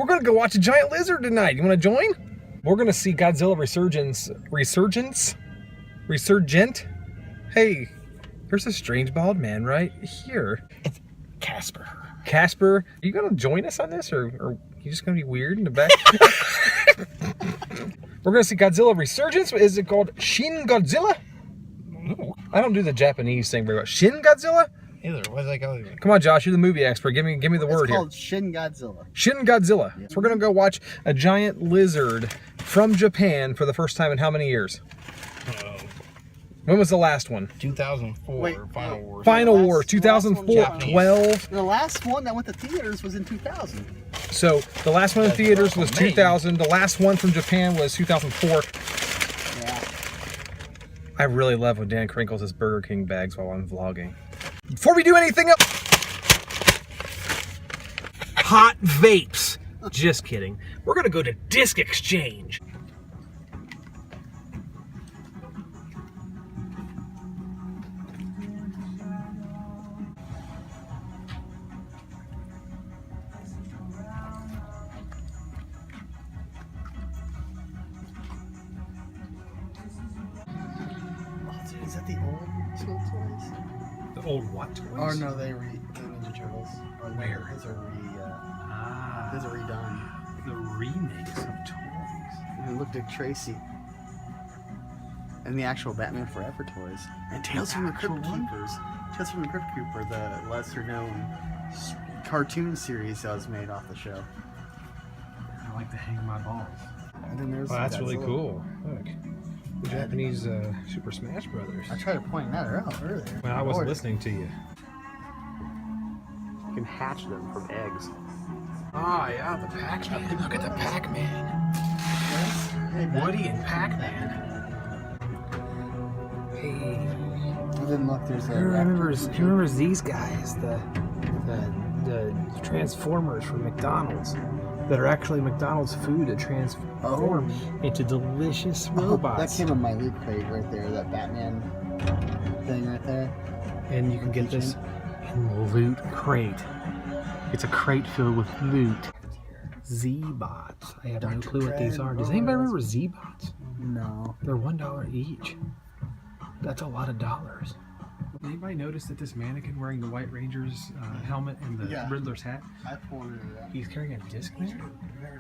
We're gonna go watch a giant lizard tonight. You wanna join? We're gonna see Godzilla Resurgent? Hey, there's a strange bald man right here. It's Casper. Casper, are you gonna join us on this, or are you just gonna be weird in the back? We're gonna see Godzilla Resurgence. Is it called Shin Godzilla? I don't do the Japanese thing very well. Shin Godzilla? Either. What does that go? Come on, Josh, you're the movie expert. Give me the word here. It's called Shin Godzilla. Shin Godzilla. Yeah. So we're gonna go watch a giant lizard from Japan for the first time in how many years? When was the last one? 2004. Wait, Final Wars. Final Wars, 2004, 12. The last one that went to theaters was in 2000. So the last one in theaters was 2000. The last one from Japan was 2004. Yeah. I really love when Dan crinkles his Burger King bags while I'm vlogging. Before we do anything else, hot vapes. Just kidding. We're gonna go to Disc Exchange. Is that the old school toys? The old what toys? Or no, the Ninja Turtles. Or Where? Those are redone. The remakes of toys. And look, Dick Tracy. And the actual Batman Forever toys. And Tales from the Crypt Keepers. Tales from the Crypt Keeper, the lesser known cartoon series that was made off the show. I like to hang my balls. And then there's That's really Godzilla. cool. Look. The Japanese Super Smash Brothers. I tried to point that out earlier. When I wasn't Lord. listening to you. You can hatch them from eggs. Ah, yeah, the Pac-Man. Look at the Pac-Man. Hey, Woody and Pac-Man. Hey. And then look, there's Who remembers these guys? The Transformers from McDonald's that are actually McDonald's food to transform into delicious robots. That came in my loot crate right there, that Batman thing right there. And you can get this in the loot crate. It's a crate filled with loot. Z-Bots. I have no clue what these are. Does anybody remember Z-Bots? No. They're $1 each. That's a lot of dollars. Anybody notice that this mannequin wearing the White Ranger's helmet and the Riddler's hat? I pointed it out. He's carrying a Discman?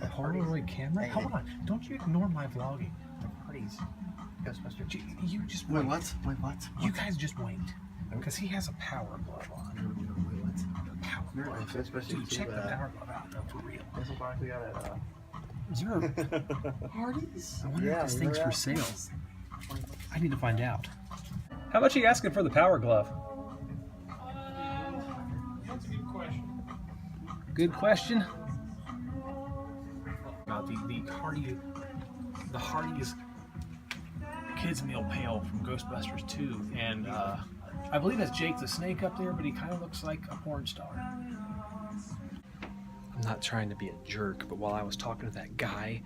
A Polaroid camera? Hold on, don't you ignore my vlogging. Parties. Ghostbusters. You just Wait, wait. what? Wait, what? You guys just wait. Because he has a power glove on. Wait, what? Power glove. Ghostbusters Dude, check the 2, power glove out. No, for real. This will probably got it. Is there a... Parties? I wonder if this thing's for sale. sale. I need to find out. How much are you asking for the power glove? That's a good question. Good question. About the Hardee's kids meal pail from Ghostbusters 2, and I believe that's Jake the Snake up there, but he kind of looks like a porn star. I'm not trying to be a jerk, but while I was talking to that guy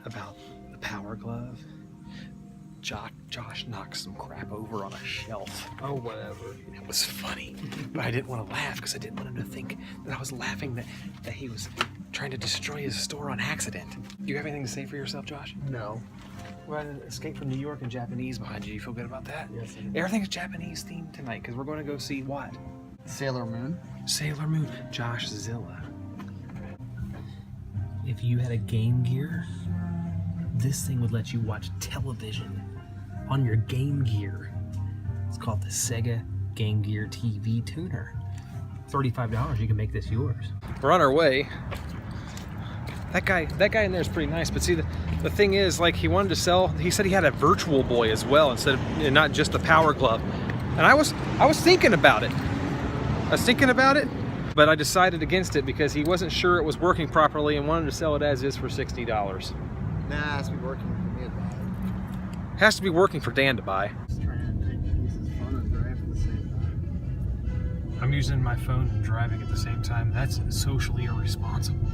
about the power glove, Josh knocked some crap over on a shelf. Oh, whatever. It was funny, but I didn't want to laugh because I didn't want him to think that I was laughing that he was trying to destroy his store on accident. Do you have anything to say for yourself, Josh? No. We're on an Escape from New York and Japanese behind you. You feel good about that? Yes, I do. Everything's Japanese themed tonight because we're going to go see what? Sailor Moon. Sailor Moon. Josh Zilla. If you had a Game Gear, this thing would let you watch television on your Game Gear. It's called the Sega Game Gear TV Tuner. $35, you can make this yours. We're on our way. That guy in there is pretty nice, but see, the thing is, like, he wanted to sell, he said he had a Virtual Boy as well, instead of, and not just the Power Glove. And I was thinking about it. But I decided against it because he wasn't sure it was working properly and wanted to sell it as is for $60. Nah, it has to be working for me to buy. Has to be working for Dan to buy. Just trying to take pieces fun and drive at the same time. I'm using my phone and driving at the same time. That's socially irresponsible.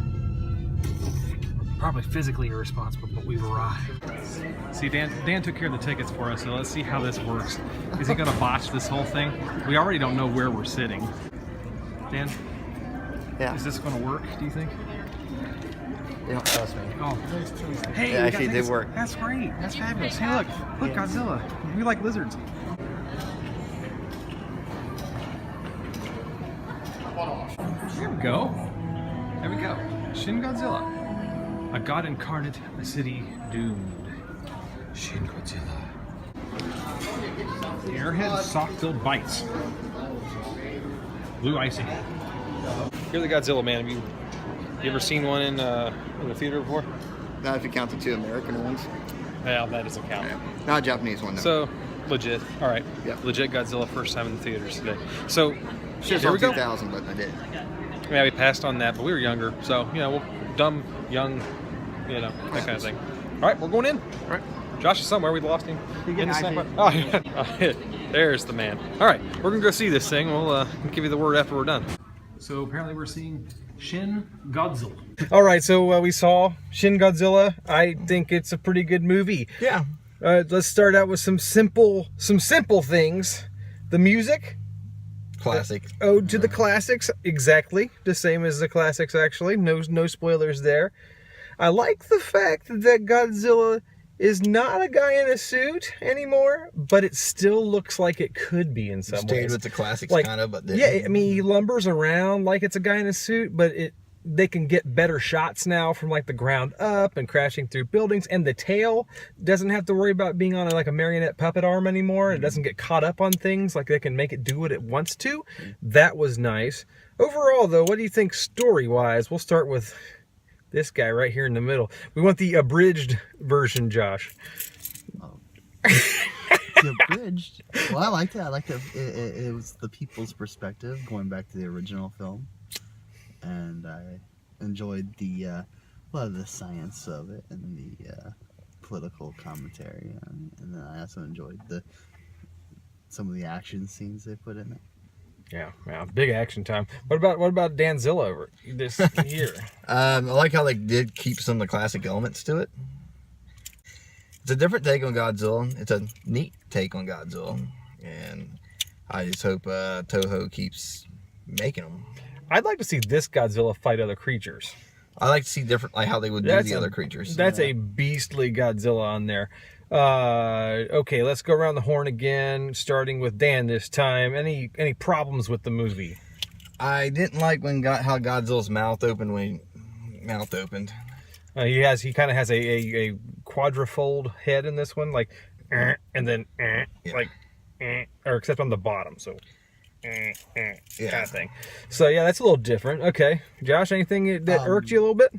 Probably physically irresponsible, but we've arrived. See, Dan took care of the tickets for us, so let's see how this works. Is he gonna botch this whole thing? We already don't know where we're sitting. Dan? Yeah. Is this gonna work, do you think? They don't trust me. Oh, hey, It actually did work. That's great. That's fabulous. Hey, look, Godzilla. We like lizards. There we go. There we go. Shin Godzilla, a god incarnate, a city doomed. Shin Godzilla. Airhead soft-filled bites. Blue icing. You're the Godzilla man. Have you ever seen one in the theater before? Not if you count the 2 American ones. Well, that doesn't count. Not a Japanese one, though. So, legit. All right. Yep. Legit Godzilla first time in the theaters today. So, Should here have we go. 2000, but I did. Yeah, we passed on that, but we were younger. So, dumb, young, that kind of thing. All right, we're going in. All right. Josh is somewhere. We lost him. In the snack bar. Oh, yeah. There's the man. All right, we're going to go see this thing. We'll give you the word after we're done. So apparently we're seeing Shin Godzilla. All right, so we saw Shin Godzilla. I think it's a pretty good movie. Yeah. Let's start out with some simple things. The music. Classic. Ode to the classics. Exactly. The same as the classics, actually. No spoilers there. I like the fact that Godzilla is not a guy in a suit anymore, but it still looks like it could be in some ways. Stayed with the classics, Like, kind of, but didn't. yeah, I mean, he lumbers around like it's a guy in a suit, but they can get better shots now from like the ground up and crashing through buildings, and the tail doesn't have to worry about being on like a marionette puppet arm anymore. It doesn't get caught up on things, like they can make it do what it wants to. That was nice. Overall, though, what do you think story-wise? We'll start with this guy right here in the middle. We want the abridged version, Josh. The abridged. Well, I liked it. I liked it. It was the people's perspective, going back to the original film, and I enjoyed a lot of the science of it and the political commentary, and then I also enjoyed some of the action scenes they put in it. Yeah, big action time. What about Danzilla over this here? I like how they did keep some of the classic elements to it. It's a different take on Godzilla. It's a neat take on Godzilla, and I just hope TOHO keeps making them. I'd like to see this Godzilla fight other creatures. I like to see different, like how they would do the other creatures. That's a beastly Godzilla on there. Okay, let's go around the horn again, starting with Dan this time. Any problems with the movie? I didn't like how Godzilla's mouth opened when he mouth opened. He kind of has a quadrifold head in this one, like, and then like, or except on the bottom, so kind of thing. So yeah, that's a little different. Okay, Josh, anything that irked you a little bit?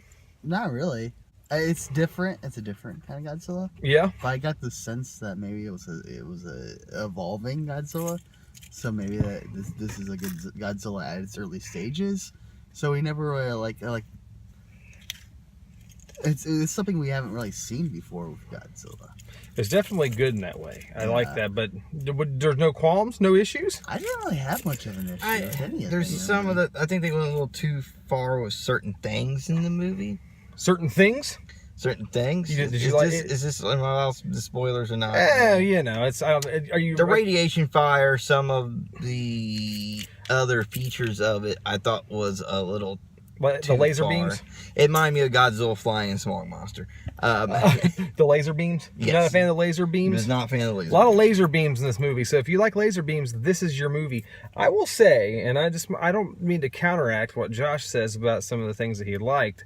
Not really. It's different. It's a different kind of Godzilla. Yeah. But I got the sense that maybe it was a evolving Godzilla. So maybe that this is a good Godzilla at its early stages. So we never really like it's something we haven't really seen before with Godzilla. It's definitely good in that way. I like that, but there's no qualms, no issues. I didn't really have much of an issue with any of There's them. some of the. I think they went a little too far with certain things in the movie. Certain things. Certain things. Did you like it? Is this the spoilers or not? It's. Are you The radiation fire? Some of the other features of it, I thought was a little. The laser beams? It reminded me of Godzilla flying smog monster. The laser beams? Yes. You're not a fan of the laser I beams? was not a fan of the laser. A lot of laser beams in this movie. So if you like laser beams, this is your movie. I will say, and I don't mean to counteract what Josh says about some of the things that he liked.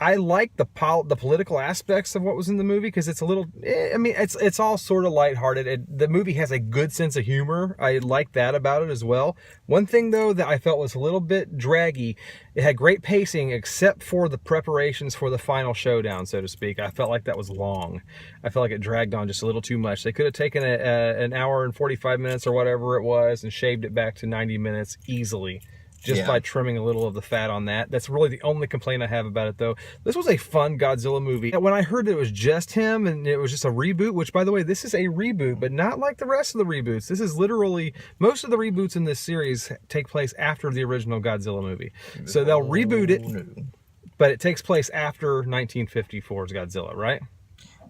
I like the political aspects of what was in the movie because it's a little. It's all sort of lighthearted. The movie has a good sense of humor. I like that about it as well. One thing though that I felt was a little bit draggy. It had great pacing except for the preparations for the final showdown, so to speak. I felt like that was long. I felt like it dragged on just a little too much. They could have taken an hour and 45 minutes or whatever it was and shaved it back to 90 minutes easily. Just by trimming a little of the fat on that. That's really the only complaint I have about it, though. This was a fun Godzilla movie. When I heard that it was just him and it was just a reboot, which, by the way, this is a reboot, but not like the rest of the reboots. This is literally, most of the reboots in this series take place after the original Godzilla movie. So they'll reboot it, but it takes place after 1954's Godzilla, right?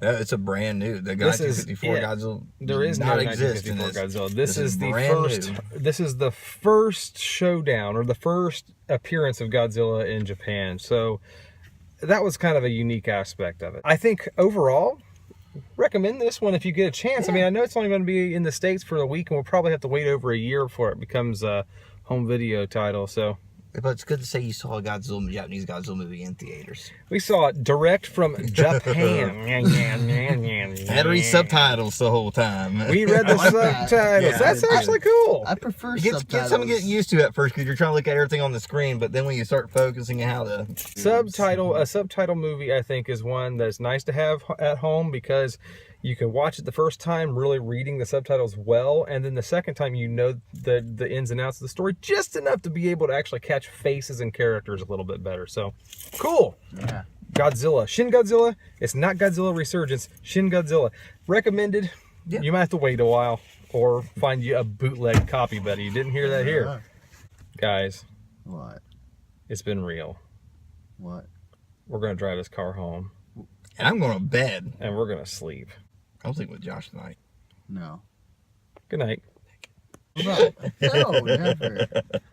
It's a brand new. The 1954 Godzilla. There is no 1954 Godzilla. This is the first. This is the first showdown or the first appearance of Godzilla in Japan. So that was kind of a unique aspect of it. I think overall, recommend this one if you get a chance. I mean, I know it's only going to be in the States for a week, and we'll probably have to wait over a year before it becomes a home video title. So, But it's good to say you saw a Japanese Godzilla movie in theaters. we saw it direct from Japan. Had to read subtitles the whole time. We read the like that. subtitles. Yeah, That's actually cool. I prefer Get subtitles. something to get used to at first because you're trying to look at everything on the screen, but then when you start focusing on how the A subtitle movie, I think, is one that's nice to have at home because you can watch it the first time really reading the subtitles well, and then the second time you know the ins and outs of the story just enough to be able to actually catch faces and characters a little bit better. So, cool. Yeah. Godzilla. Shin Godzilla. It's not Godzilla Resurgence. Shin Godzilla. Recommended. Yeah. You might have to wait a while or find you a bootleg copy, buddy. You didn't hear that here. Guys, What? it's been real. What? We're going to drive this car home, and I'm going to bed. and we're going to sleep. I'm sleeping with Josh tonight. No. Good night. No, never.